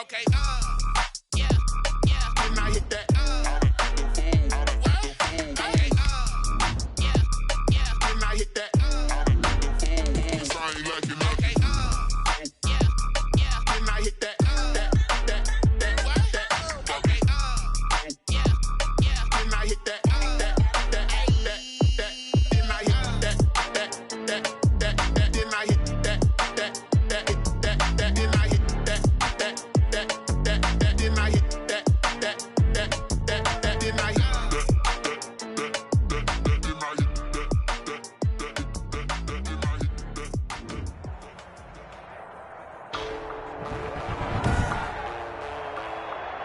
Okay, yeah, yeah. And I hit that. Okay, yeah, yeah. And I hit that. I ain't liking nothing. Okay, yeah, yeah. And I hit that. Okay, yeah, yeah. And I hit that.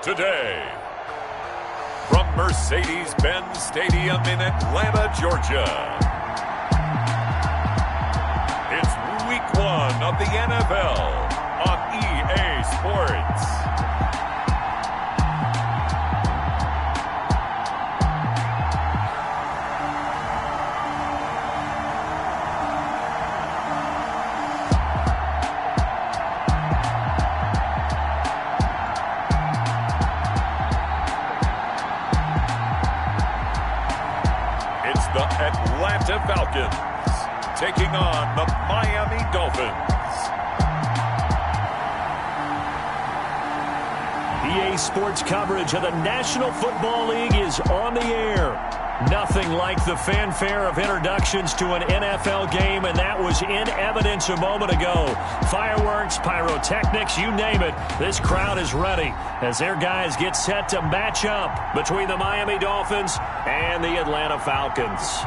Today, from Mercedes-Benz Stadium in Atlanta, Georgia, it's Week 1 of the NFL on EA Sports. The Atlanta Falcons taking on the Miami Dolphins. EA Sports coverage of the National Football League is on the air. Nothing like the fanfare of introductions to an NFL game, and that was in evidence a moment ago. Fireworks, pyrotechnics, you name it. This crowd is ready as their guys get set to match up between the Miami Dolphins and the Atlanta Falcons.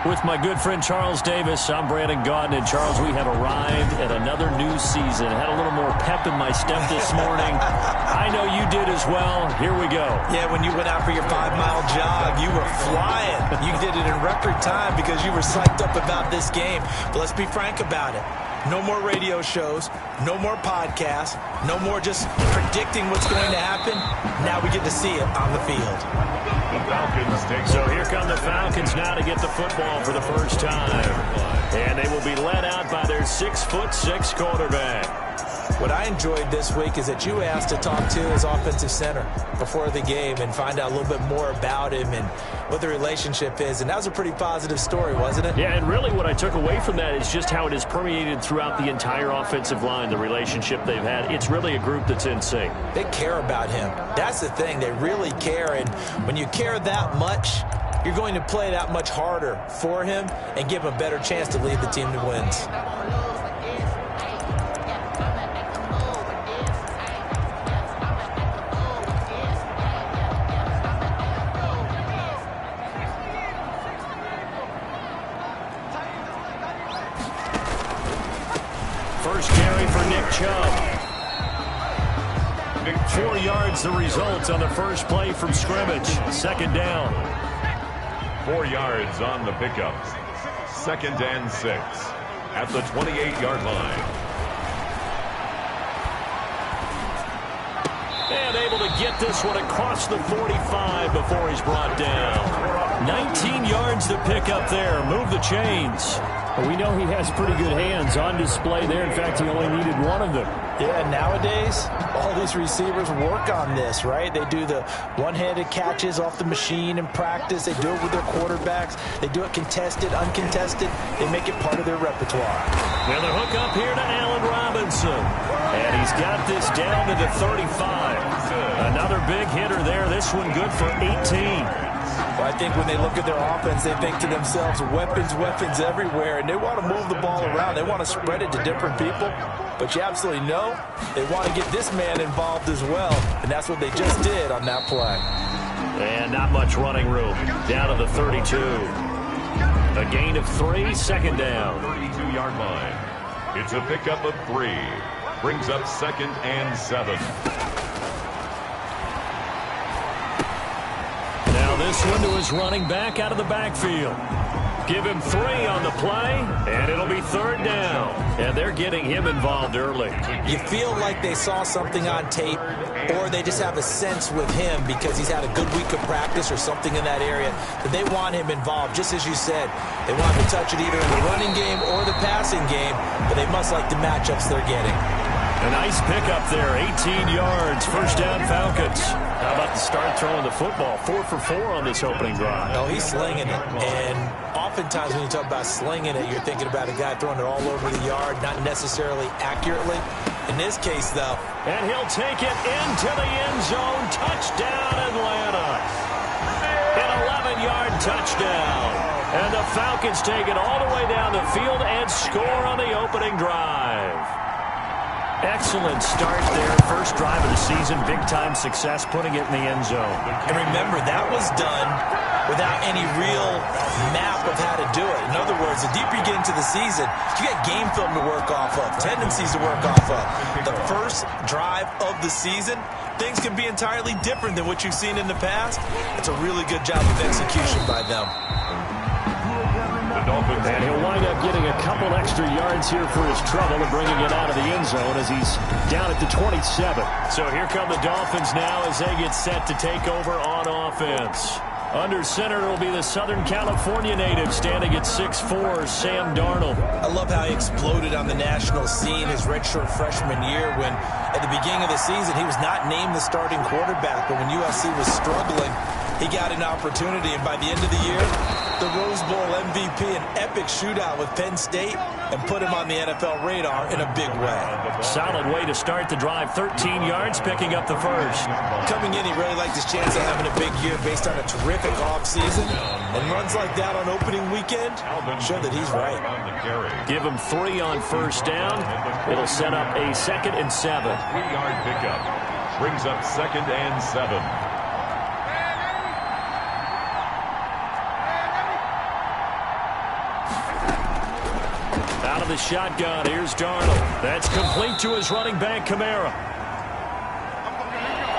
With my good friend Charles Davis, I'm Brandon Gaudin. And Charles, we have arrived at another new season. Had a little more pep in my step this morning. I know you did as well. Here we go. Yeah, when you went out for your 5-mile jog, you were flying. You did it in record time because you were psyched up about this game. But let's be frank about it. No more radio shows, no more podcasts, no more just predicting what's going to happen. Now we get to see it on the field. The Falcons take So here come the Falcons now to get the football for the first time. And they will be led out by their 6'6" quarterback. What I enjoyed this week is that you asked to talk to his offensive center before the game and find out a little bit more about him and what the relationship is. And that was a pretty positive story, wasn't it? Yeah, and really what I took away from that is just how it has permeated throughout the entire offensive line, the relationship they've had. It's really a group that's in sync. They care about him. That's the thing. They really care. And when you care that much, you're going to play that much harder for him and give him a better chance to lead the team that wins. First carry for Nick Chubb. 4 yards the result on the first play from scrimmage. Second down. 4 yards on the pickup. 2nd and 6 at the 28-yard line. And able to get this one across the 45 before he's brought down. 19 yards to pick up there. Move the chains. Well, we know he has pretty good hands on display there. In fact, he only needed one of them. Yeah, nowadays, all these receivers work on this, right? They do the one-handed catches off the machine in practice. They do it with their quarterbacks. They do it contested, uncontested. They make it part of their repertoire. Well, the hook up here to Allen Robinson. And he's got this down to the 35. Another big hitter there. This one good for 18. Well, I think when they look at their offense, they think to themselves, weapons, weapons everywhere, and they want to move the ball around. They want to spread it to different people, but you absolutely know they want to get this man involved as well, and that's what they just did on that play. And not much running room. Down to the 32. A gain of 3, second down. 32-yard line. It's a pickup of 3. Brings up 2nd and 7. Now this one to his running back out of the backfield. Give him 3 on the play, and it'll be 3rd down. And they're getting him involved early. You feel like they saw something on tape, or they just have a sense with him because he's had a good week of practice or something in that area that they want him involved. Just as you said, they want him to touch it either in the running game or the passing game, but they must like the matchups they're getting. A nice pickup there, 18 yards, 1st down Falcons. How about the start throwing the football? 4 for 4 on this opening drive. No, he's slinging it. And oftentimes when you talk about slinging it, you're thinking about a guy throwing it all over the yard, not necessarily accurately. In this case, though. And he'll take it into the end zone. Touchdown, Atlanta. An 11-yard touchdown. And the Falcons take it all the way down the field and score on the opening drive. Excellent start there. First drive of the season. Big-time success putting it in the end zone. And remember, that was done without any real map of how to do it. In other words, the deeper you get into the season, you got game film to work off of, tendencies to work off of. The first drive of the season, things can be entirely different than what you've seen in the past. It's a really good job of execution by them. And he'll wind up getting a couple extra yards here for his trouble and bringing it out of the end zone as he's down at the 27. So here come the Dolphins now as they get set to take over on offense. Under center will be the Southern California native standing at 6'4", Sam Darnold. I love how he exploded on the national scene his redshirt freshman year when at the beginning of the season he was not named the starting quarterback, but when USC was struggling, he got an opportunity, and by the end of the year, the Rose Bowl MVP, an epic shootout with Penn State, and put him on the NFL radar in a big way. Solid way to start the drive. 13 yards, picking up the first. Coming in, he really liked his chance of having a big year based on a terrific offseason. And runs like that on opening weekend show that he's right. Give him 3 on first down. It'll set up a 2nd and 7. 3-yard pickup. Brings up 2nd and 7. Out of the shotgun, here's Darnold. That's complete to his running back, Kamara.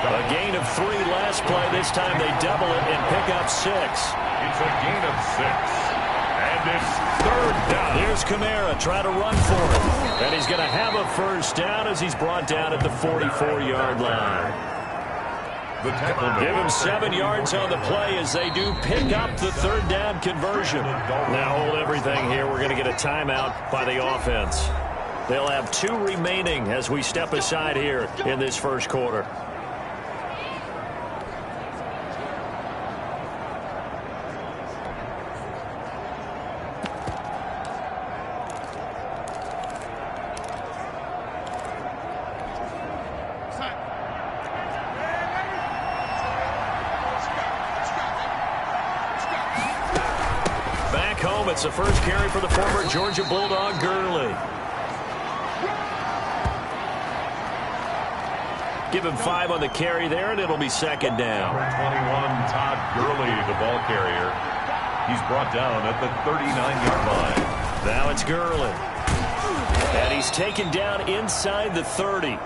A gain of 3 last play. This time they double it and pick up 6. It's a gain of 6. And it's 3rd down. Here's Kamara trying to run for it. And he's going to have a first down as he's brought down at the 44-yard line. Give him 7 yards on the play as they do pick up the 3rd down conversion. Now hold everything here. We're going to get a timeout by the offense. They'll have 2 remaining as we step aside here in this first quarter. It's the first carry for the former Georgia Bulldog, Gurley. Give him 5 on the carry there, and it'll be 2nd down. 21, Todd Gurley, the ball carrier. He's brought down at the 39-yard line. Now it's Gurley. And he's taken down inside the 30.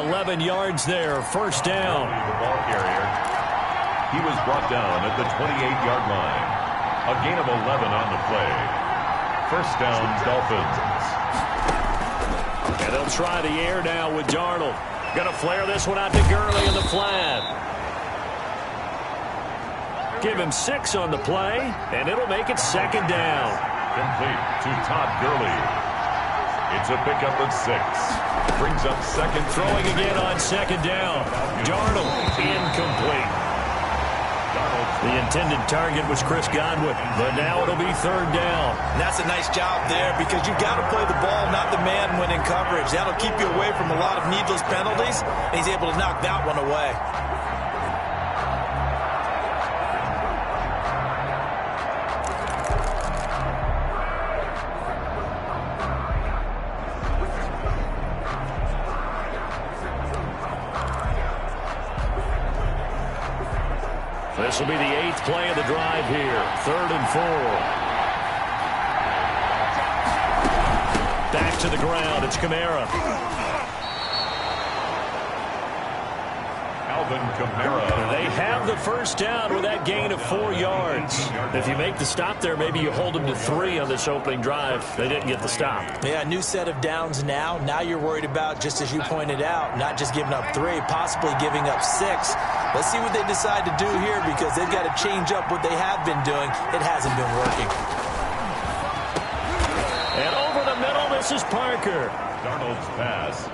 11 yards there, first down. The ball carrier. He was brought down at the 28-yard line. A gain of 11 on the play. First down, Dolphins. And they'll try the air now with Darnold. Going to flare this one out to Gurley in the flat. Give him 6 on the play, and it'll make it 2nd down. Complete to Todd Gurley. It's a pickup of 6. Brings up 2nd. Throwing again on 2nd down. Darnold incomplete. The intended target was Chris Godwin, but now it'll be 3rd down. And that's a nice job there because you've got to play the ball, not the man when in coverage. That'll keep you away from a lot of needless penalties, and he's able to knock that one away. This will be the 8th play of the drive here. 3rd and 4. Back to the ground. It's Kamara. Alvin Kamara. They have the first down with that gain of 4 yards. If you make the stop there, maybe you hold them to 3 on this opening drive. They didn't get the stop. Yeah, new set of downs now. Now you're worried about, just as you pointed out, not just giving up 3, possibly giving up 6. Let's see what they decide to do here, because they've got to change up what they have been doing. It hasn't been working. And over the middle, this is Parker. Darnold's pass.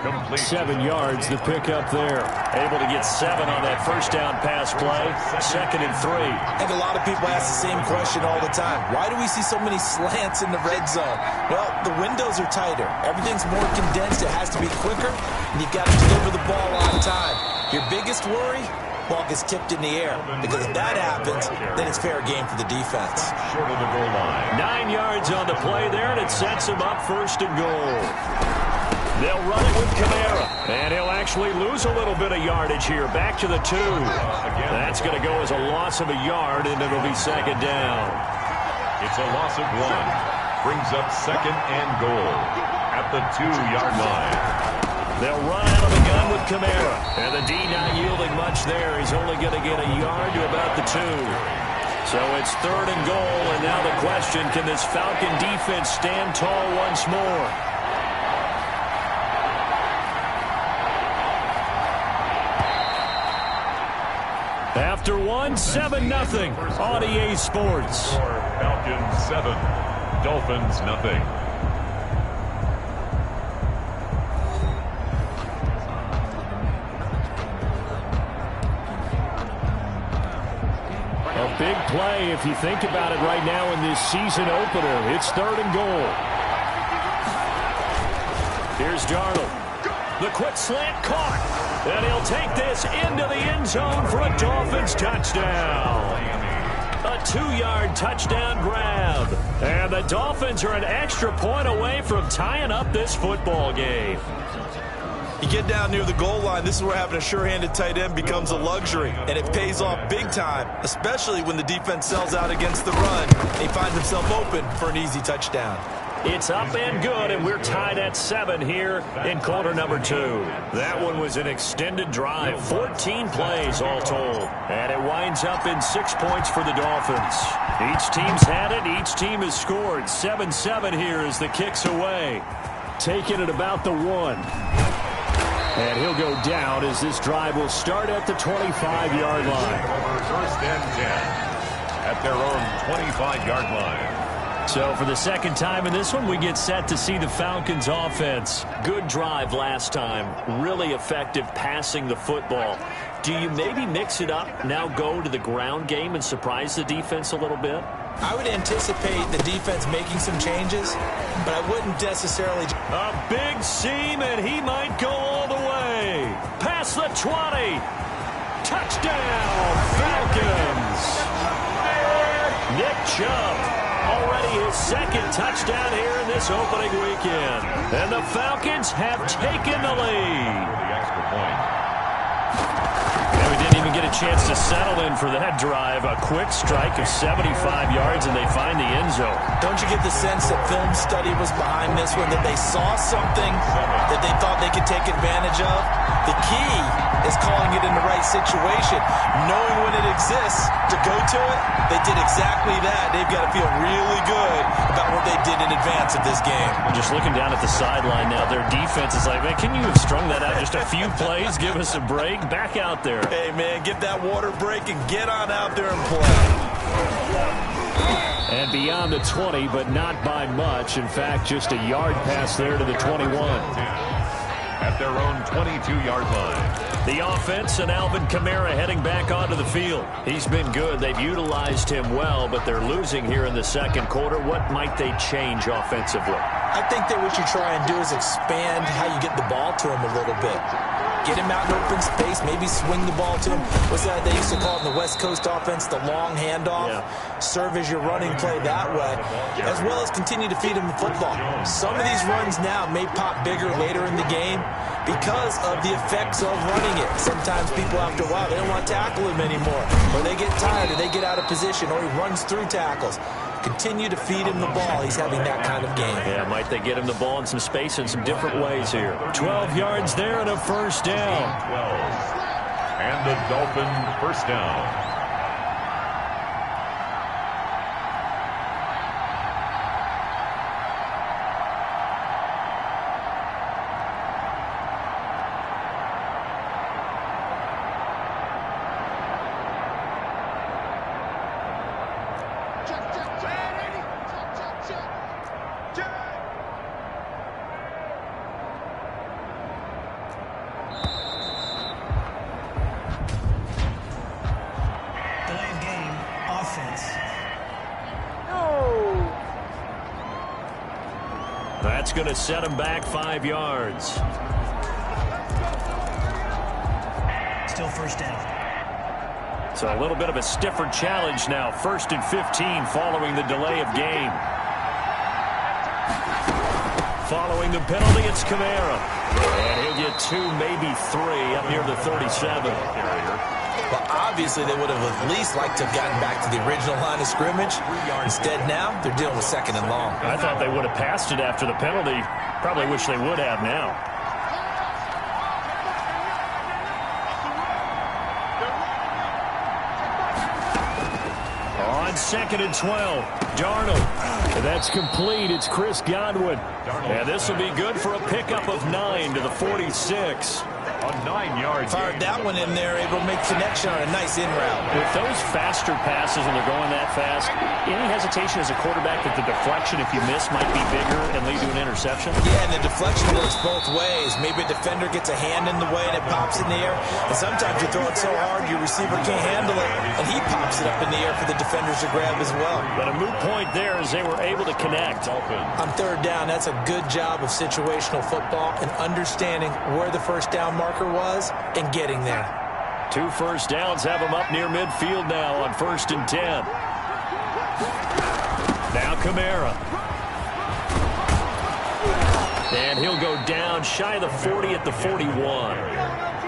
Complete. 7 yards, the pickup there. Able to get 7 on that first down pass play. 2nd and 3. I think a lot of people ask the same question all the time. Why do we see so many slants in the red zone? Well, the windows are tighter. Everything's more condensed. It has to be quicker, and you've got to deliver the ball on time. Your biggest worry? Ball gets tipped in the air, because if that happens, then it's fair game for the defense. Short of the goal line. 9 yards on the play there, and it sets him up 1st and goal. They'll run it with Kamara, and he'll actually lose a little bit of yardage here. Back to the 2. That's going to go as a loss of a yard, and it'll be 2nd down. It's a loss of 1. Brings up 2nd and goal at the 2-yard line. They'll run out of the gun with Kamara, and the D not yielding much there. He's only going to get a yard to about the 2. So it's 3rd and goal, and now the question, can this Falcon defense stand tall once more? After 1, 7-0 on EA Sports. Falcons 7, Dolphins nothing. A big play if you think about it right now in this season opener. It's 3rd and goal. Here's Darnold. The quick slant caught. And he'll take this into the end zone for a Dolphins touchdown. A 2-yard touchdown grab. And the Dolphins are an extra point away from tying up this football game. You get down near the goal line, this is where having a sure-handed tight end becomes a luxury. And it pays off big time, especially when the defense sells out against the run. He finds himself open for an easy touchdown. It's up and good, and we're tied at 7 here in quarter number 2. That one was an extended drive, 14 plays all told. And it winds up in 6 points for the Dolphins. Each team's had it, each team has scored. 7-7 here as the kick's away. Taking it about the 1. And he'll go down as this drive will start at the 25-yard line. 1st and 10 at their own 25-yard line. So for the 2nd time in this one, we get set to see the Falcons offense. Good drive last time. Really effective passing the football. Do you maybe mix it up, now go to the ground game and surprise the defense a little bit? I would anticipate the defense making some changes, but I wouldn't necessarily. A big seam, and he might go all the way. Past the 20. Touchdown, Falcons. Nick Chubb. Already his 2nd touchdown here in this opening weekend. And the Falcons have taken the lead. For the extra point. And we didn't even get a chance to settle in for that drive. A quick strike of 75 yards, and they find the end zone. Don't you get the sense that film study was behind this one, that they saw something that they thought they could take advantage of? The key is calling it in the right situation. Knowing when it exists to go to it, they did exactly that. They've got to feel really good about what they did in advance of this game. Just looking down at the sideline now, their defense is like, man, can you have strung that out just a few plays? Give us a break. Back out there. Hey, man, get that water break and get on out there and play. And beyond the 20, but not by much. In fact, just a yard pass there to the 21. At their own 22-yard line. The offense and Alvin Kamara heading back onto the field. He's been good. They've utilized him well, but they're losing here in the 2nd quarter. What might they change offensively? I think that what you try and do is expand how you get the ball to him a little bit. Get him out in open space, maybe swing the ball to him. What's that they used to call it in the West Coast offense, the long handoff? Yeah. Serve as your running play that way, as well as continue to feed him the football. Some of these runs now may pop bigger later in the game because of the effects of running it. Sometimes people, after a while, they don't want to tackle him anymore, or they get tired, or they get out of position, or he runs through tackles. Continue to feed him the ball. He's having that kind of game. Yeah, might they get him the ball in some space in some different ways here. 12 yards there and a first down. 12 And the Dolphin first down. That's going to set him back 5 yards. Still first down. So a little bit of a stiffer challenge now. 1st and 15 following the delay of game. Following the penalty, it's Kamara. And he'll get 2, maybe 3 up near the 37. Well, obviously, they would have at least liked to have gotten back to the original line of scrimmage. Instead, now, they're dealing with 2nd and long. I thought they would have passed it after the penalty. Probably wish they would have now. On 2nd and 12, Darnold. And that's complete. It's Chris Godwin. And this will be good for a pickup of 9 to the 46. A 9-yard Fired that one in there, able to make connection on a nice in route. With those faster passes when they're going that fast, any hesitation as a quarterback that the deflection, if you miss, might be bigger and lead to an interception? Yeah, and the deflection works both ways. Maybe a defender gets a hand in the way and it pops in the air. And sometimes you throw it so hard your receiver can't handle it, and he pops it up in the air for the defenders to grab as well. But a moot point there as they were able to connect. On 3rd down, that's a good job of situational football and understanding where the first down marker was and getting there. 2 first downs have him up near midfield now on 1st and 10. Now Kamara. And he'll go down shy of the 40 at the 41.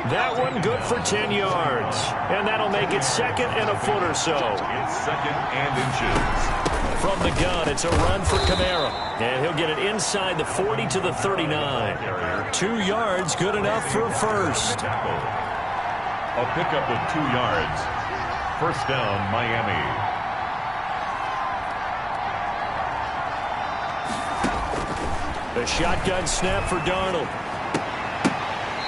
That one good for 10 yards. And that'll make it 2nd and a foot or so. It's 2nd and inches. From the gun, it's a run for Kamara. And he'll get it inside the 40 to the 39. 2 yards, good enough for first. A pickup of 2 yards. First down, Miami. The shotgun snap for Darnold.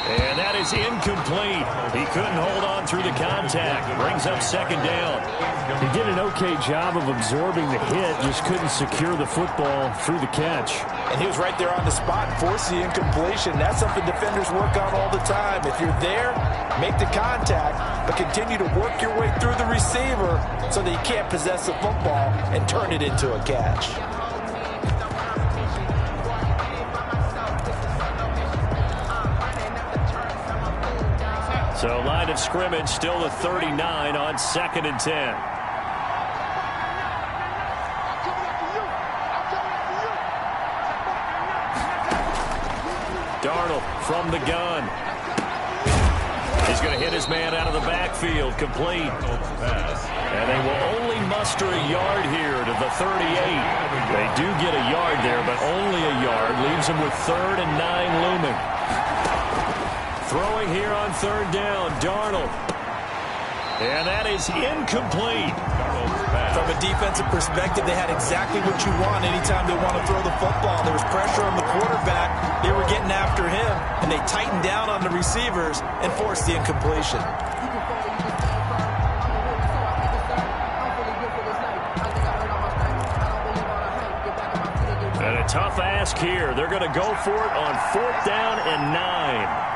And that is incomplete. He couldn't hold on through the contact. Brings up 2nd down. He did an okay job of absorbing the hit, just couldn't secure the football through the catch. And he was right there on the spot and forced the incompletion. That's something defenders work on all the time. If you're there, make the contact, but continue to work your way through the receiver so that you can't possess the football and turn it into a catch. So line of scrimmage still the 39 on 2nd and 10. Darnold from the gun. He's going to hit his man out of the backfield, complete. And they will only muster a yard here to the 38. They do get a yard there, but only a yard. Leaves them with 3rd and 9 looming. Throwing here on 3rd down, Darnold. And that is incomplete. From a defensive perspective, they had exactly what you want anytime they want to throw the football. There was pressure on the quarterback. They were getting after him, and they tightened down on the receivers and forced the incompletion. And a tough ask here. They're going to go for it on 4th down and 9.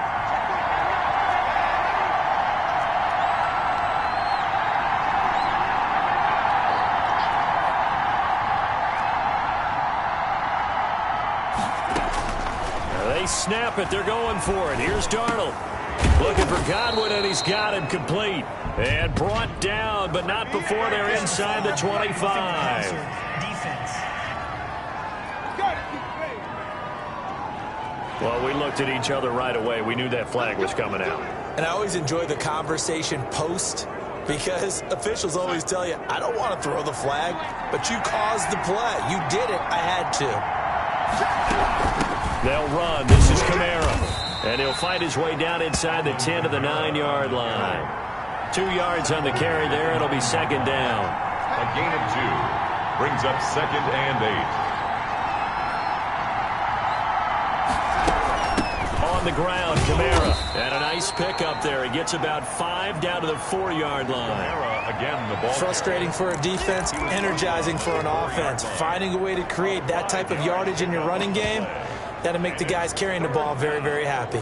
Snap it. They're going for it. Here's Darnold. Looking for Godwin, and he's got him complete. And brought down, but not before they're inside the 25. Well, we looked at each other right away. We knew that flag was coming out. And I always enjoy the conversation post, because officials always tell you, I don't want to throw the flag, but you caused the play. You did it. I had to. They'll run. This is Kamara. And he'll find his way down inside the 10 to the 9-yard line. 2 yards on the carry there. It'll be second down. A gain of 2 brings up 2nd and 8. On the ground, Kamara. And a nice pickup there. He gets about 5 down to the 4-yard line. Kamara, again, the ball. Frustrating for a defense, energizing for an offense. Finding a way to create that type of yardage in your running game, that'll make the guys carrying the ball very, very happy.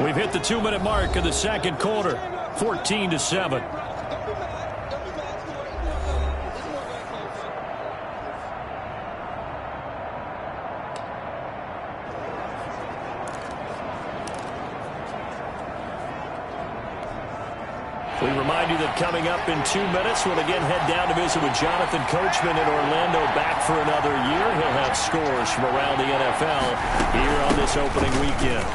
We've hit the 2-minute mark of the second quarter, 14-7. We remind you that coming up in 2 minutes, we'll again head down to visit with Jonathan Coachman in Orlando, back for another year. He'll have scores from around the NFL here on this opening weekend.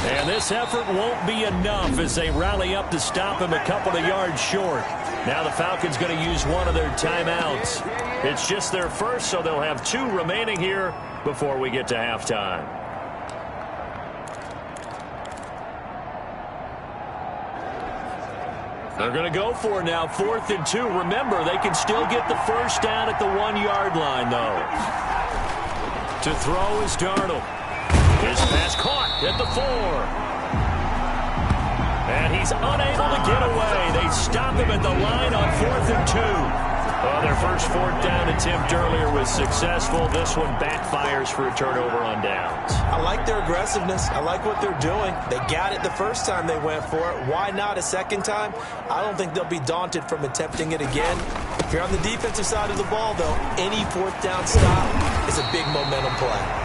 And this effort won't be enough as they rally up to stop him a couple of yards short. Now the Falcons going to use one of their timeouts. It's just their first, so they'll have 2 remaining here before we get to halftime. They're going to go for now, 4th and 2. Remember, they can still get the first down at the 1-yard line, though. To throw is Darnold. His pass caught at the 4. And he's unable to get away. They stop him at the line on 4th and 2. Well, their first 4th down attempt earlier was successful. This one backfires for a turnover on downs. I like their aggressiveness. I like what they're doing. They got it the first time they went for it. Why not a second time? I don't think they'll be daunted from attempting it again. If you're on the defensive side of the ball, though, any 4th down stop is a big momentum play.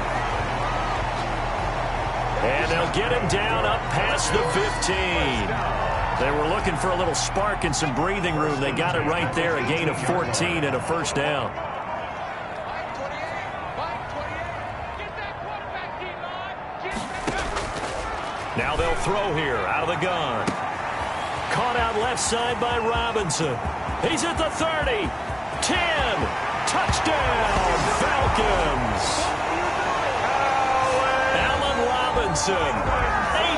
And they'll get him down up past the 15. They were looking for a little spark and some breathing room. They got it right there, a gain of 14 and a first down. Now they'll throw here out of the gun. Caught out left side by Robinson. He's at the 30. 10. Touchdown, Falcons. Allen Robinson,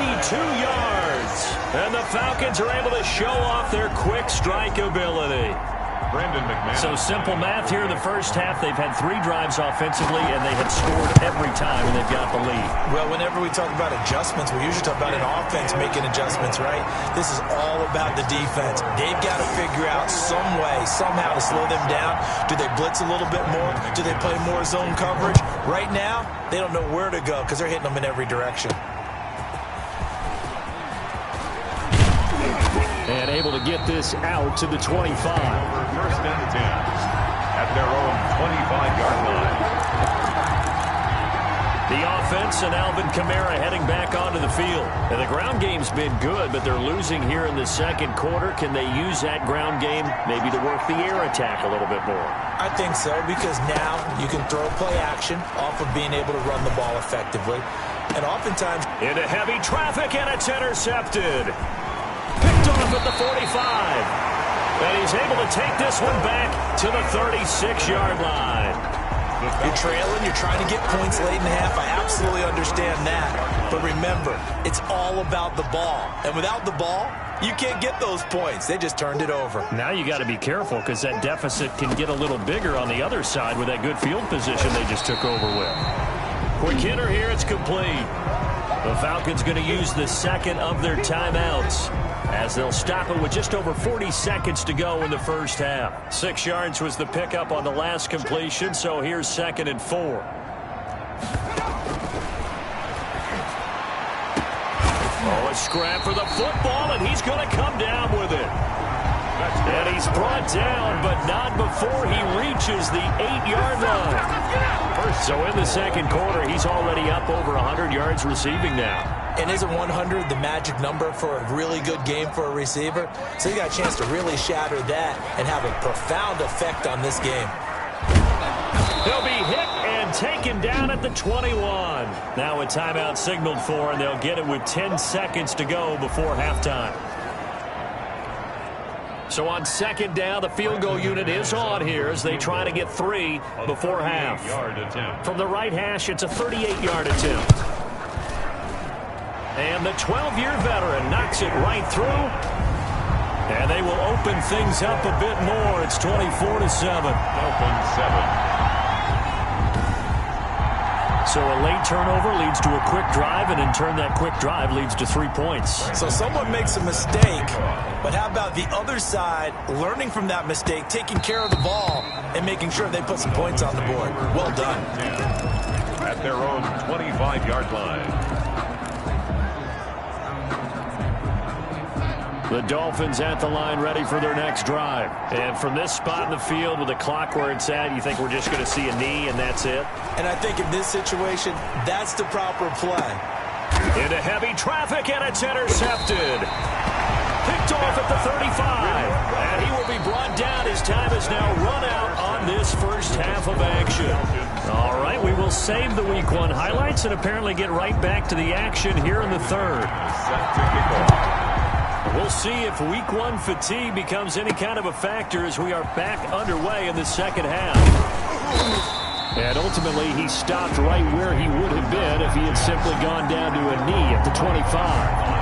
82 yards. And the Falcons are able to show off their quick strike ability. Brandon McMahon. So simple math here in the first half. They've had 3 drives offensively, and they have scored every time, and they've got the lead. Well, whenever we talk about adjustments, we usually talk about an offense making adjustments, right? This is all about the defense. They've got to figure out some way, somehow to slow them down. Do they blitz a little bit more? Do they play more zone coverage? Right now, they don't know where to go because they're hitting them in every direction. And able to get this out to the 25. First and 10 at their own 25-yard line. The offense and Alvin Kamara heading back onto the field. And the ground game's been good, but they're losing here in the second quarter. Can they use that ground game maybe to work the air attack a little bit more? I think so, because now you can throw play action off of being able to run the ball effectively. And oftentimes... Into heavy traffic, and it's intercepted. Picked off at the 45. And he's able to take this one back to the 36-yard line. You're trailing, you're trying to get points late in the half. I absolutely understand that. But remember, it's all about the ball. And without the ball, you can't get those points. They just turned it over. Now you got to be careful because that deficit can get a little bigger on the other side with that good field position they just took over with. Quick hitter here, it's complete. The Falcons going to use the second of their timeouts as they'll stop it with just over 40 seconds to go in the first half. 6 yards was the pickup on the last completion, so here's 2nd and 4. Oh, a scrap for the football, and he's going to come down with it. And he's brought down, but not before he reaches the 8-yard line. So in the second quarter, he's already up over 100 yards receiving now. And isn't 100 the magic number for a really good game for a receiver? So you got a chance to really shatter that and have a profound effect on this game. He'll be hit and taken down at the 21. Now a timeout signaled for, and they'll get it with 10 seconds to go before halftime. So on second down, the field goal unit is on here as they try to get 3 before half. From the right hash, it's a 38-yard attempt. And the 12-year veteran knocks it right through. And they will open things up a bit more. It's 24-7. Dolphins 7. So a late turnover leads to a quick drive, and in turn that quick drive leads to 3 points. So someone makes a mistake, but how about the other side learning from that mistake, taking care of the ball, and making sure they put some points on the board? Well done. At their own 25-yard line. The Dolphins at the line ready for their next drive. And from this spot in the field with the clock where it's at, you think we're just going to see a knee and that's it? And I think in this situation, that's the proper play. Into heavy traffic, and it's intercepted. Picked off at the 35. And he will be brought down. His time is now run out on this first half of action. All right, we will save the Week 1 highlights and apparently get right back to the action here in the third. Set to kick off. We'll see if Week 1 fatigue becomes any kind of a factor as we are back underway in the second half. And ultimately, he stopped right where he would have been if he had simply gone down to a knee at the 25.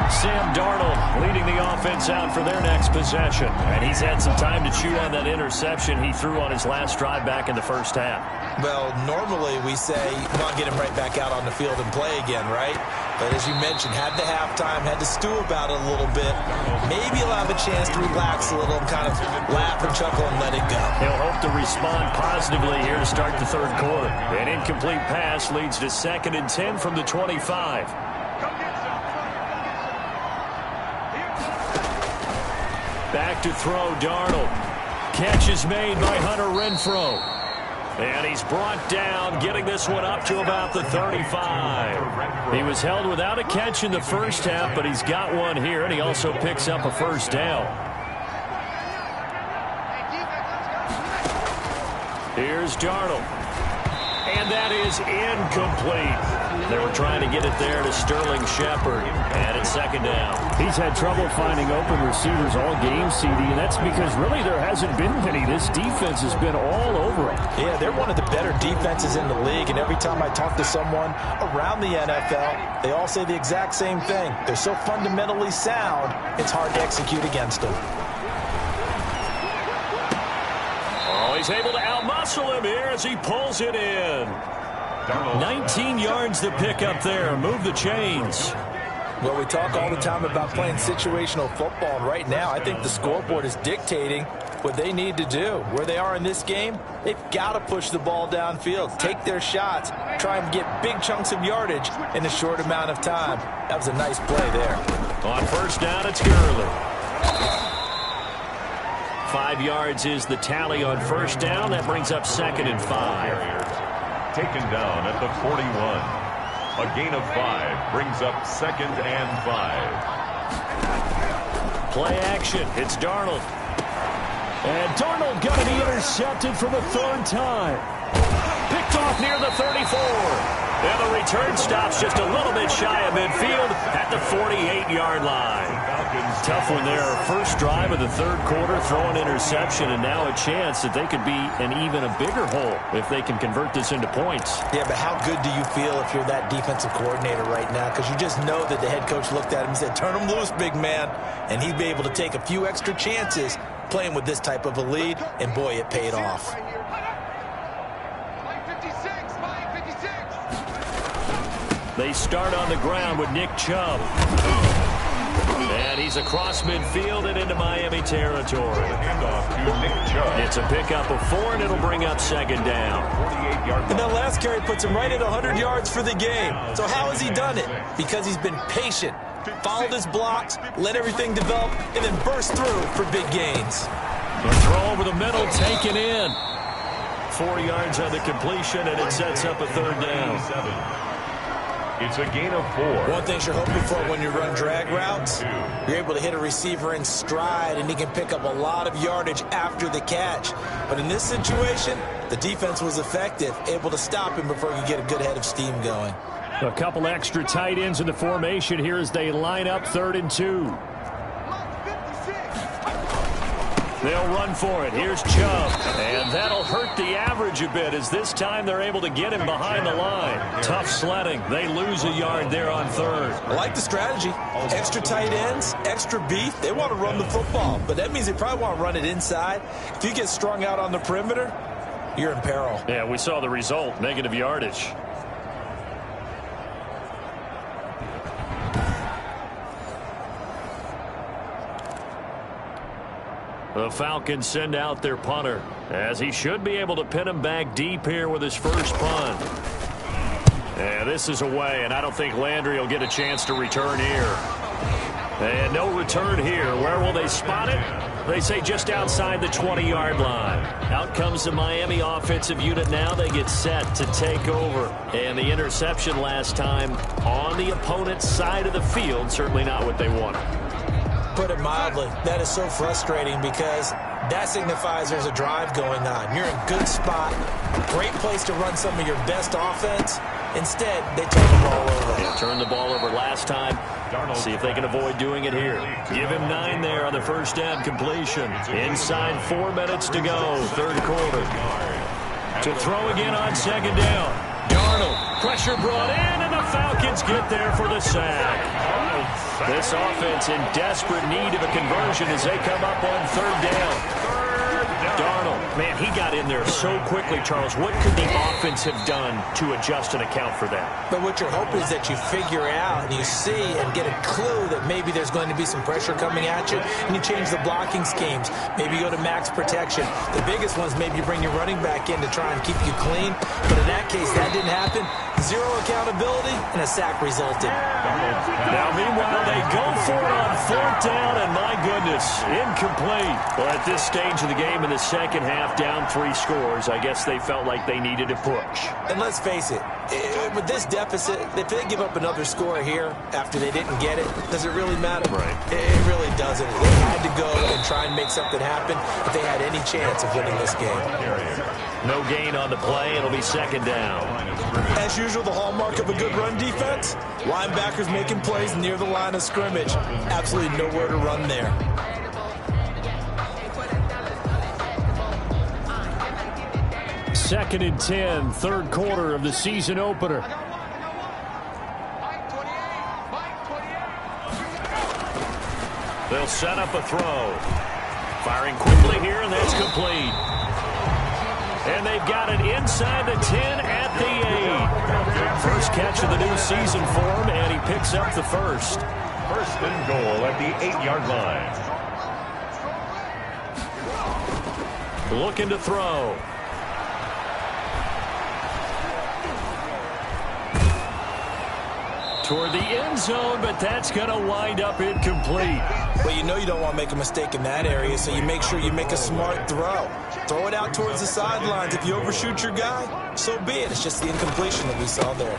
Sam Darnold leading the offense out for their next possession. And he's had some time to chew on that interception he threw on his last drive back in the first half. Well, normally we say, come on, get him right back out on the field and play again, right? But as you mentioned, had the halftime, had to stew about it a little bit. Maybe he'll have a chance to relax a little and kind of laugh and chuckle and let it go. He'll hope to respond positively here to start the third quarter. An incomplete pass leads to 2nd and 10 from the 25. Back to throw, Darnold. Catch is made by Hunter Renfrow. And he's brought down, getting this one up to about the 35. He was held without a catch in the first half, but he's got one here, and he also picks up a first down. Here's Darnold. And that is incomplete. They were trying to get it there to Sterling Shepard. And it's 2nd down. He's had trouble finding open receivers all game, CD, and that's because really there hasn't been many. This defense has been all over him. Yeah, they're one of the better defenses in the league, and every time I talk to someone around the NFL, they all say the exact same thing. They're so fundamentally sound, it's hard to execute against them. Oh, he's able to outmuscle him here as he pulls it in. 19 yards to pick up there. Move the chains. Well, we talk all the time about playing situational football, and right now I think the scoreboard is dictating what they need to do. Where they are in this game, they've got to push the ball downfield, take their shots, try and get big chunks of yardage in a short amount of time. That was a nice play there. On first down, it's Gurley. 5 yards is the tally on first down. That brings up 2nd and 5. Taken down at the 41. A gain of 5 brings up 2nd and 5. Play action. It's Darnold. And Darnold going to be intercepted for the 3rd time. Picked off near the 34. And the return stops just a little bit shy of midfield at the 48-yard line. Tough one there. First drive of the third quarter, throw an interception, and now a chance that they could be in even a bigger hole if they can convert this into points. Yeah, but how good do you feel if you're that defensive coordinator right now? Because you just know that the head coach looked at him and said, turn him loose, big man. And he'd be able to take a few extra chances playing with this type of a lead, and boy, it paid off. They start on the ground with Nick Chubb. And he's across midfield and into Miami territory. It's a pickup of 4, and it'll bring up 2nd down. And that last carry puts him right at 100 yards for the game. So how has he done it? Because he's been patient, followed his blocks, let everything develop, and then burst through for big gains. The throw over the middle, taken in. 4 yards on the completion, and it sets up a 3rd down. It's a gain of 4. One thing you're hoping for when you run drag routes, you're able to hit a receiver in stride, and he can pick up a lot of yardage after the catch. But in this situation, the defense was effective, able to stop him before he could get a good head of steam going. A couple extra tight ends in the formation here as they line up 3rd and 2. They'll run for it. Here's Chubb. And that'll hurt the average a bit as this time they're able to get him behind the line. Tough sledding. They lose a yard there on 3rd. I like the strategy. Extra tight ends, extra beef. They want to run the football, but that means they probably want to run it inside. If you get strung out on the perimeter, you're in peril. Yeah, we saw the result. Negative yardage. The Falcons send out their punter, as he should be able to pin him back deep here with his first punt. Yeah, this is away, and I don't think Landry will get a chance to return here. And no return here. Where will they spot it? They say just outside the 20-yard line. Out comes the Miami offensive unit now. They get set to take over. And the interception last time on the opponent's side of the field, certainly not what they wanted. Put it mildly, that is so frustrating because that signifies there's a drive going on. You're in a good spot, great place to run some of your best offense. Instead, they turn the ball over. They turned the ball over last time. See if they can avoid doing it here. Give him 9 there on the first down completion. Inside 4 minutes to go, 3rd quarter. To throw again on 2nd down. Darnold, pressure brought in, and the Falcons get there for the sack. This offense in desperate need of a conversion as they come up on 3rd down. Darnold, man, he got in there so quickly, Charles. What could the offense have done to adjust and account for that? But what you're hoping is that you figure out and you see and get a clue that maybe there's going to be some pressure coming at you, and you change the blocking schemes. Maybe you go to max protection. The biggest one's maybe you bring your running back in to try and keep you clean. But in that case, that didn't happen. 0 accountability, and a sack resulted. Now, meanwhile, they go for it on 4th down, and my goodness, incomplete. Well, at this stage of the game in the second half, down 3 scores, I guess they felt like they needed a push. And let's face it, with this deficit, if they give up another score here after they didn't get it, does it really matter? Right. It really doesn't. They had to go and try and make something happen if they had any chance of winning this game. No gain on the play. It'll be 2nd down. As usual, the hallmark of a good run defense, linebackers making plays near the line of scrimmage. Absolutely nowhere to run there. Second and 10, 3rd quarter of the season opener. They'll set up a throw. Firing quickly here, and that's complete. And they've got it inside the 10 at the 8. First catch of the new season for him, and he picks up the first. 1st and goal at the 8-yard line. Looking to throw. Toward the end zone, but that's going to wind up incomplete. Well, you know you don't want to make a mistake in that area, so you make sure you make a smart throw. Throw it out towards the sidelines. If you overshoot your guy, so be it. It's just the incompletion that we saw there.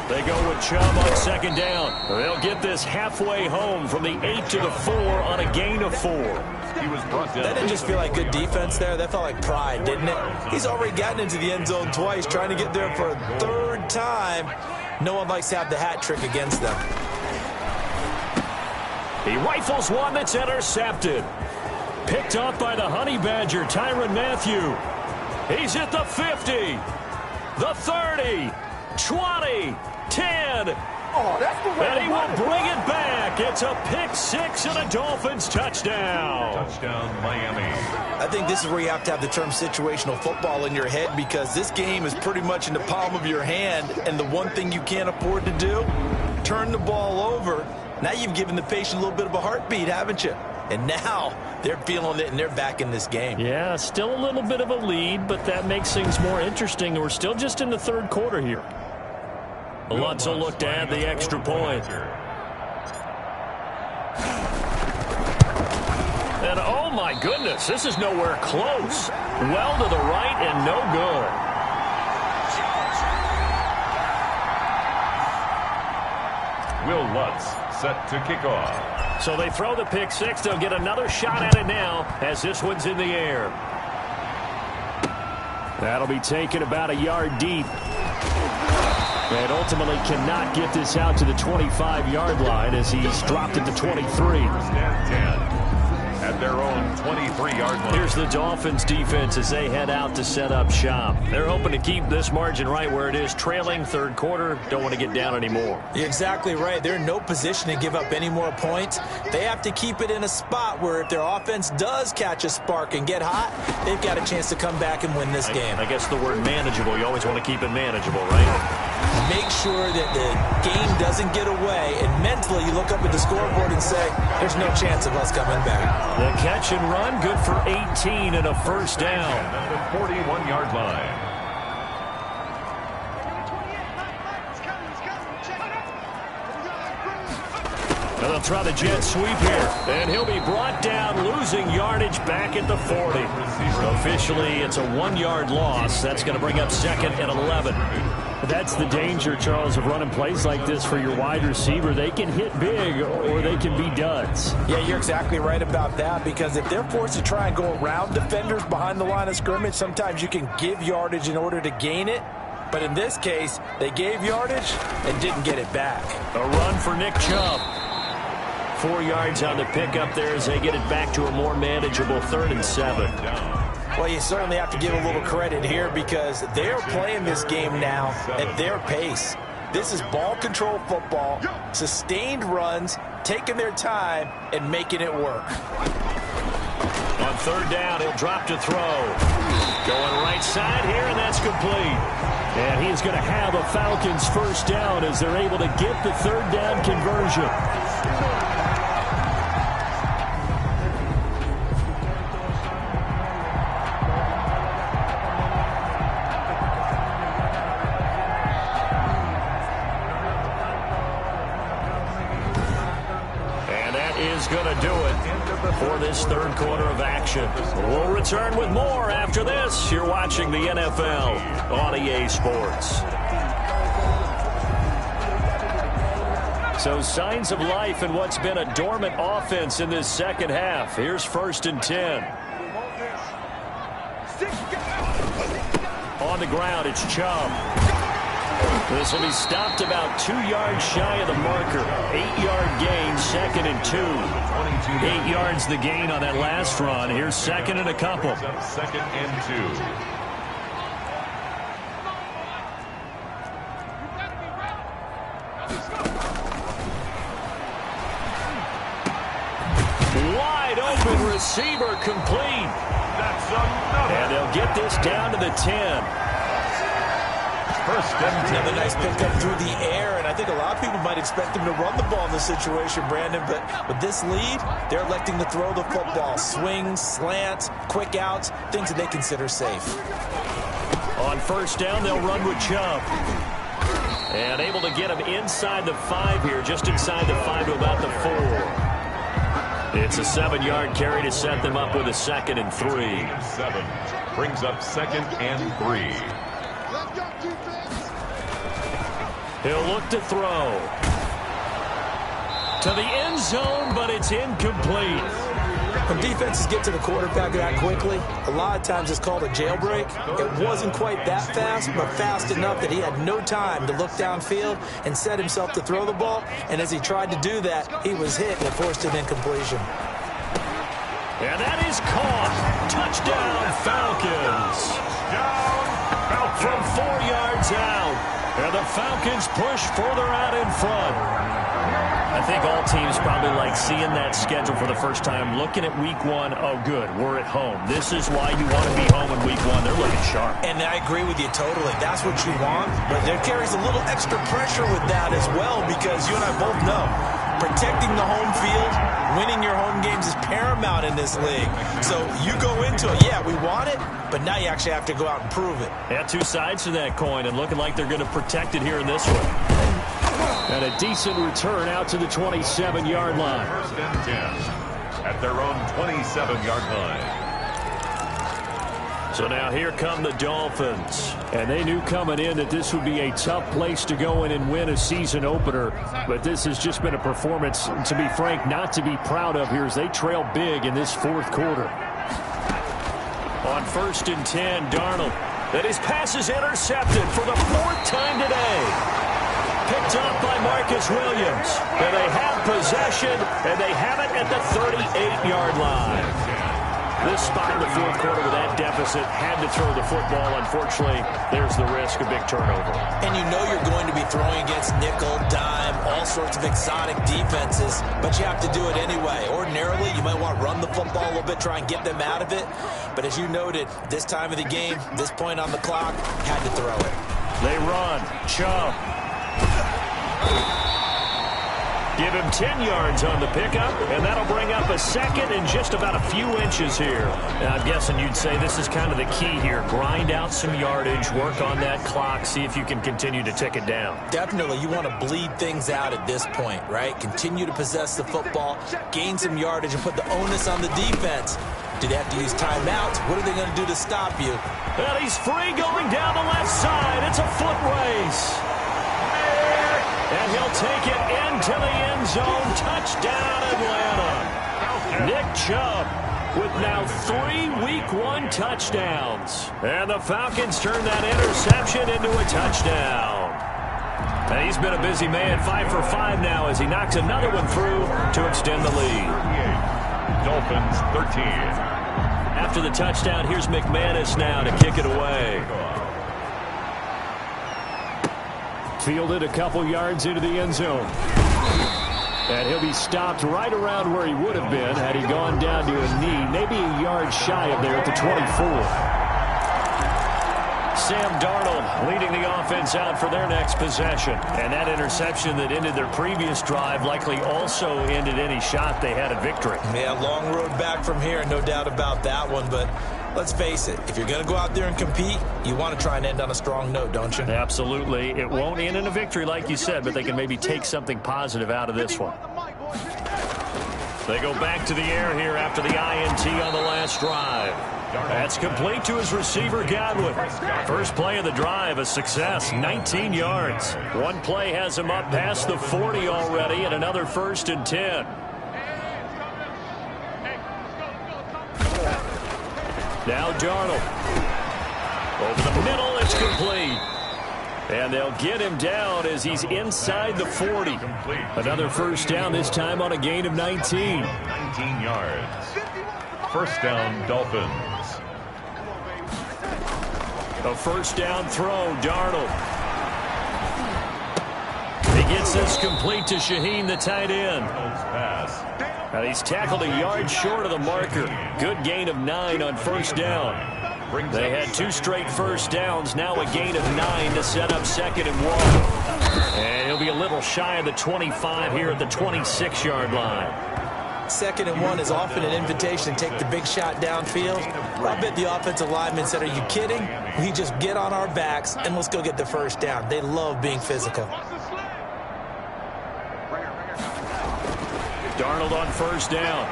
They go with Chubb on 2nd down. They'll get this halfway home from the 8 to the 4 on a gain of 4. He was brought down. That didn't just feel like good defense there. That felt like pride, didn't it? He's already gotten into the end zone twice, trying to get there for a 3rd time. No one likes to have the hat trick against them. He rifles one that's intercepted. Picked up by the Honey Badger, Tyrann Mathieu. He's at the 50, the 30, 20, 10. And he will bring it back. It's a pick-6 and a Dolphins touchdown. Touchdown, Miami. I think this is where you have to have the term situational football in your head, because this game is pretty much in the palm of your hand, and the one thing you can't afford to do, turn the ball over. Now you've given the patient a little bit of a heartbeat, haven't you? And now they're feeling it, and they're back in this game. Yeah, still a little bit of a lead, but that makes things more interesting. We're still just in the 3rd quarter here. Lutz will look to add the extra point. And oh my goodness, this is nowhere close. Well to the right and no good. Will Lutz set to kick off. So they throw the pick six. They'll get another shot at it now as this one's in the air. That'll be taken about a yard deep. And ultimately cannot get this out to the 25-yard line as he's dropped it to 23. First and 10 at their own 23-yard line. Here's the Dolphins defense as they head out to set up shop. They're hoping to keep this margin right where it is, trailing third quarter. Don't want to get down anymore. You're exactly right. They're in no position to give up any more points. They have to keep it in a spot where if their offense does catch a spark and get hot, they've got a chance to come back and win this game. I guess the word manageable, you always want to keep it manageable, right? Make sure that the game doesn't get away, and mentally you look up at the scoreboard and say, there's no chance of us coming back. The catch and run, good for 18 and a first down. At the 41-yard line. And they'll try the jet sweep here. And he'll be brought down, losing yardage back at the 40. Officially, it's a 1-yard loss. That's going to bring up second and 11. That's the danger, Charles, of running plays like this for your wide receiver. They can hit big or they can be duds. Yeah, you're exactly right about that, because if they're forced to try and go around defenders behind the line of scrimmage, sometimes you can give yardage in order to gain it. But in this case, they gave yardage and didn't get it back. A run for Nick Chubb. 4 yards on the pickup there as they get it back to a more manageable 3rd and 7. Well, you certainly have to give a little credit here because they're playing this game now at their pace. This is ball control football, sustained runs, taking their time, and making it work. On 3rd down, he'll drop to throw. Going right side here, and that's complete. And he's going to have a Falcons first down as they're able to get the 3rd down conversion. Going to do it for this 3rd quarter of action. We'll return with more after this. You're watching the NFL on EA Sports. So signs of life in what's been a dormant offense in this second half. Here's 1st and 10. On the ground, it's Chubb. This will be stopped about 2 yards shy of the marker. 8-yard gain, 2nd and 2. 8 yards the gain on that last run. Here's 2nd and a couple. 2nd and 2. Wide open receiver complete. That's another. And they'll get this down to the 10. 1st and 10. Another nice pickup through the air, and I think a lot of people might expect them to run the ball in this situation, Brandon, but with this lead, they're electing to throw the football. Swings, slants, quick outs, things that they consider safe. On 1st down, they'll run with Chubb. And able to get him inside the 5 here, just inside the 5 to about the 4. It's a 7-yard carry to set them up with a 2nd and 3. 7 brings up 2nd and 3. He'll look to throw. To the end zone, but it's incomplete. When defenses get to the quarterback that quickly, a lot of times it's called a jailbreak. It wasn't quite that fast, but fast enough that he had no time to look downfield and set himself to throw the ball. And as he tried to do that, he was hit and forced an incompletion. And that is caught. Touchdown, Falcons. From 4 yards out. And the Falcons push further out in front. I think all teams probably like seeing that schedule for the first time, looking at week 1. Oh, good, we're at home. This is why you want to be home in week 1. They're looking sharp. And I agree with you totally. That's what you want. But there carries a little extra pressure with that as well, because you and I both know protecting the home field, winning your home games is paramount in this league. So you go into it, yeah, we want it, but now you actually have to go out and prove it. Yeah, 2 sides to that coin, and looking like they're going to protect it here in this one. And a decent return out to the 27-yard line. 1st and 10 at their own 27-yard line. So now here come the Dolphins. And they knew coming in that this would be a tough place to go in and win a season opener. But this has just been a performance, to be frank, not to be proud of here as they trail big in this fourth quarter. On 1st and 10, Darnold. That his pass is intercepted for the 4th time today. Picked up by Marcus Williams. And they have possession, and they have it at the 38-yard line. This spot in the fourth quarter with that deficit had to throw the football. Unfortunately, there's the risk of big turnover. And you know you're going to be throwing against nickel, dime, all sorts of exotic defenses, but you have to do it anyway. Ordinarily, you might want to run the football a little bit, try and get them out of it. But as you noted, this time of the game, this point on the clock, had to throw it. They run. Chubb. Give him 10 yards on the pickup, and that'll bring up a second and just about a few inches here. Now, I'm guessing you'd say this is kind of the key here. Grind out some yardage, work on that clock, see if you can continue to tick it down. Definitely, you want to bleed things out at this point, right? Continue to possess the football, gain some yardage, and put the onus on the defense. Do they have to use timeouts? What are they going to do to stop you? Well, he's free going down the left side. It's a foot race. And he'll take it into the end zone. Touchdown, Atlanta. Nick Chubb with now 3 Week 1 touchdowns. And the Falcons turn that interception into a touchdown. And he's been a busy man, 5 for 5 now as he knocks another one through to extend the lead. Dolphins 13. After the touchdown, here's McManus now to kick it away. Fielded a couple yards into the end zone. And he'll be stopped right around where he would have been had he gone down to a knee, maybe a yard shy of there at the 24. Sam Darnold leading the offense out for their next possession. And that interception that ended their previous drive likely also ended any shot they had at victory. Yeah, long road back from here, no doubt about that one. But let's face it, if you're going to go out there and compete, you want to try and end on a strong note, don't you? Absolutely. It won't end in a victory like you said, but they can maybe take something positive out of this one. They go back to the air here after the INT on the last drive. That's complete to his receiver, Godwin. First play of the drive, a success, 19 yards. One play has him up past the 40 already, and another 1st and 10. Now Darnold. Over the middle, it's complete. And they'll get him down as he's inside the 40. Another first down, this time on a gain of 19. 19 yards. First down, Dolphins. A first down throw, Darnold. He gets this complete to Shaheen, the tight end. Now he's tackled a yard short of the marker. Good gain of 9 on first down. They had 2 straight first downs, now a gain of 9 to set up 2nd and 1. And he'll be a little shy of the 25 here at the 26-yard line. 2nd and 1 is often an invitation to take the big shot downfield. I bet the offensive linemen said, are you kidding? We just get on our backs and let's go get the first down. They love being physical. Darnold on first down.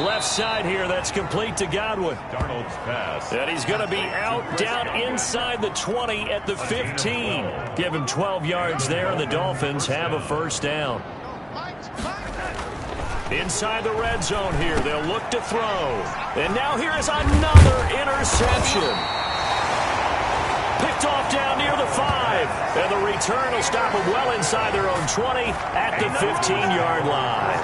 Left side here, that's complete to Godwin. Darnold's pass. And he's going to be out down inside the 20 at the 15. Give him 12 yards there, and the Dolphins have a first down. Inside the red zone here, they'll look to throw. And now here is another interception. Picked off down near the 5. And the return will stop them well inside their own 20 at the 15-yard line.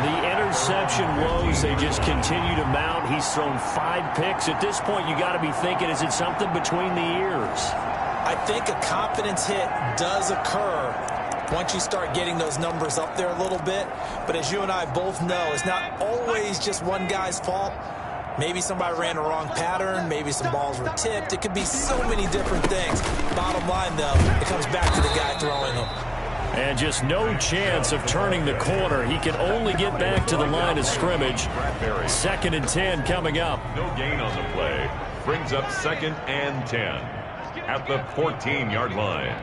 The interception woes, they just continue to mount. He's thrown 5 picks. At this point, you got to be thinking, is it something between the ears? I think a confidence hit does occur once you start getting those numbers up there a little bit. But as you and I both know, it's not always just one guy's fault. Maybe somebody ran a wrong pattern. Maybe some balls were tipped. It could be so many different things. Bottom line, though, it comes back to the guy throwing them. And just no chance of turning the corner. He can only get back to the line of scrimmage. 2nd and 10 coming up. No gain on the play. Brings up 2nd and 10 at the 14-yard line.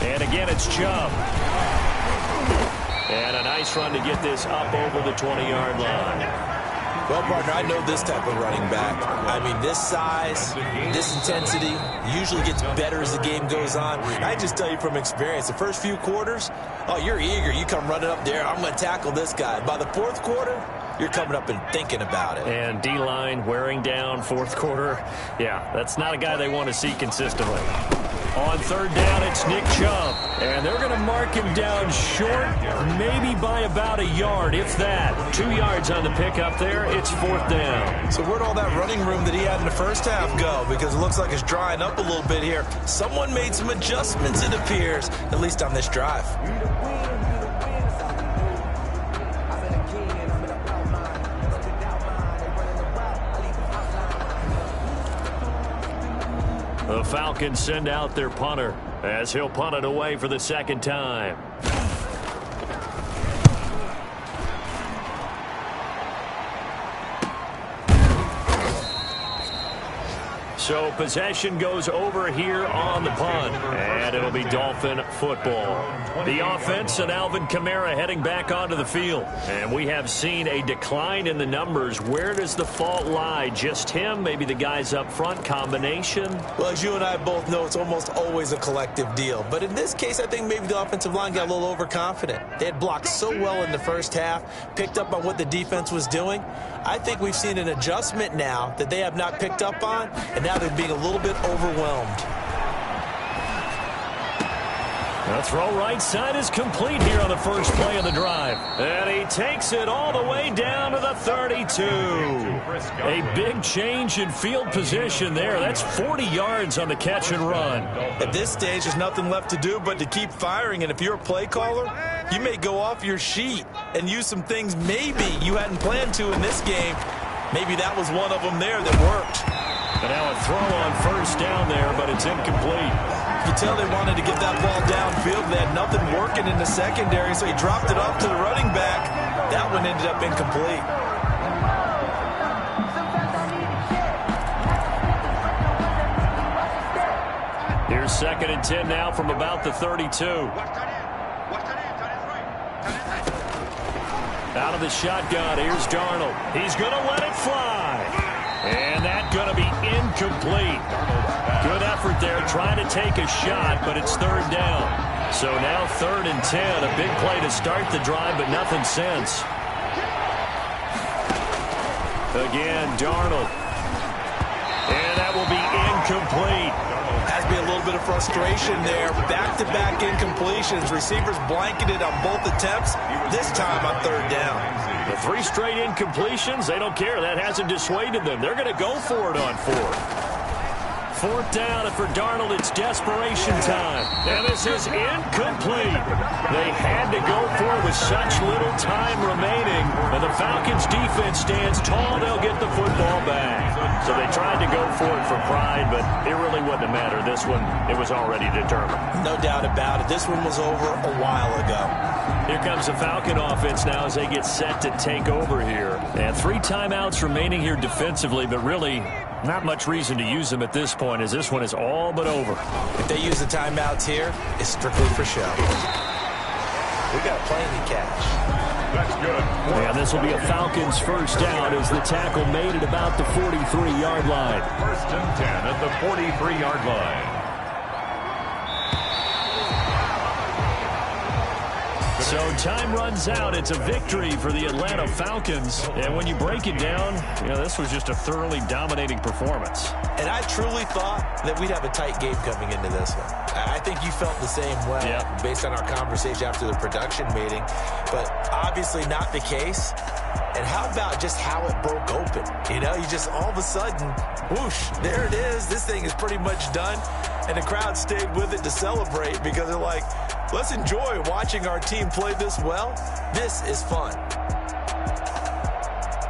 And again, it's Chubb. And a nice run to get this up over the 20-yard line. Well, partner, I know this type of running back. I mean, this size, this intensity usually gets better as the game goes on. I just tell you from experience, the first few quarters, oh, you're eager. You come running up there, I'm going to tackle this guy. By the fourth quarter, you're coming up and thinking about it. And D-line wearing down fourth quarter. Yeah, that's not a guy they want to see consistently. On third down, it's Nick Chubb. And they're going to mark him down short, maybe by about a yard, if that. 2 yards on the pickup there. It's fourth down. So where'd all that running room that he had in the first half go? Because it looks like it's drying up a little bit here. Someone made some adjustments, it appears, at least on this drive. The Falcons send out their punter as he'll punt it away for the second time. So possession goes over here on the punt, and it'll be Dolphin football. The offense and Alvin Kamara heading back onto the field. And we have seen a decline in the numbers. Where does the fault lie? Just him? Maybe the guys up front? Combination? Well, as you and I both know, it's almost always a collective deal. But in this case, I think maybe the offensive line got a little overconfident. They had blocked so well in the first half, picked up on what the defense was doing. I think we've seen an adjustment now that they have not picked up on, and now they're being a little bit overwhelmed. The throw right side is complete here on the first play of the drive. And he takes it all the way down to the 32. A big change in field position there. That's 40 yards on the catch and run. At this stage, there's nothing left to do but to keep firing. And if you're a play caller, you may go off your sheet and use some things maybe you hadn't planned to in this game. Maybe that was one of them there that worked. And now a throw on first down there, but it's incomplete. You tell they wanted to get that ball downfield. They had nothing working in the secondary, so he dropped it off to the running back. That one ended up incomplete. Here's 2nd and 10 now from about the 32. Out of the shotgun, here's Darnold. He's going to let it fly. And that's going to be incomplete. Good effort there, trying to take a shot, but it's third down. So now 3rd and 10, a big play to start the drive, but nothing since. Again, Darnold. And that will be incomplete. Has to be a little bit of frustration there. Back-to-back incompletions. Receivers blanketed on both attempts, this time on 3rd down. The 3 straight incompletions, they don't care. That hasn't dissuaded them. They're going to go for it on 4th. 4th down, and for Darnold, it's desperation time. And this is incomplete. They had to go for it with such little time remaining. And the Falcons' defense stands tall. They'll get the football back. So they tried to go for it for pride, but it really wouldn't have mattered. This one, it was already determined. No doubt about it. This one was over a while ago. Here comes the Falcon offense now as they get set to take over here. And 3 timeouts remaining here defensively, but really not much reason to use them at this point as this one is all but over. If they use the timeouts here, it's strictly for show. We got plenty to catch. That's good. And this will be a Falcons first down as the tackle made at about the 43-yard line. 1st and 10 at the 43-yard line. So time runs out. It's a victory for the Atlanta Falcons. And when you break it down, this was just a thoroughly dominating performance. And I truly thought that we'd have a tight game coming into this one. I think you felt the same way based on our conversation after the production meeting. But obviously not the case. And how about just how it broke open? You just all of a sudden, whoosh, there it is. This thing is pretty much done. And the crowd stayed with it to celebrate because they're like, let's enjoy watching our team play this well. This is fun.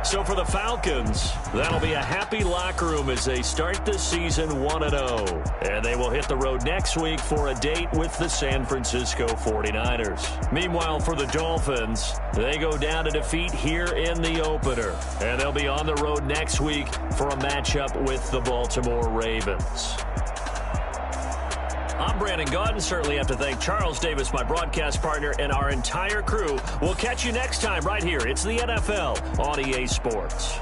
So for the Falcons, that'll be a happy locker room as they start the season 1-0. And they will hit the road next week for a date with the San Francisco 49ers. Meanwhile, for the Dolphins, they go down to defeat here in the opener. And they'll be on the road next week for a matchup with the Baltimore Ravens. I'm Brandon Gaudin. Certainly have to thank Charles Davis, my broadcast partner, and our entire crew. We'll catch you next time right here. It's the NFL on EA Sports.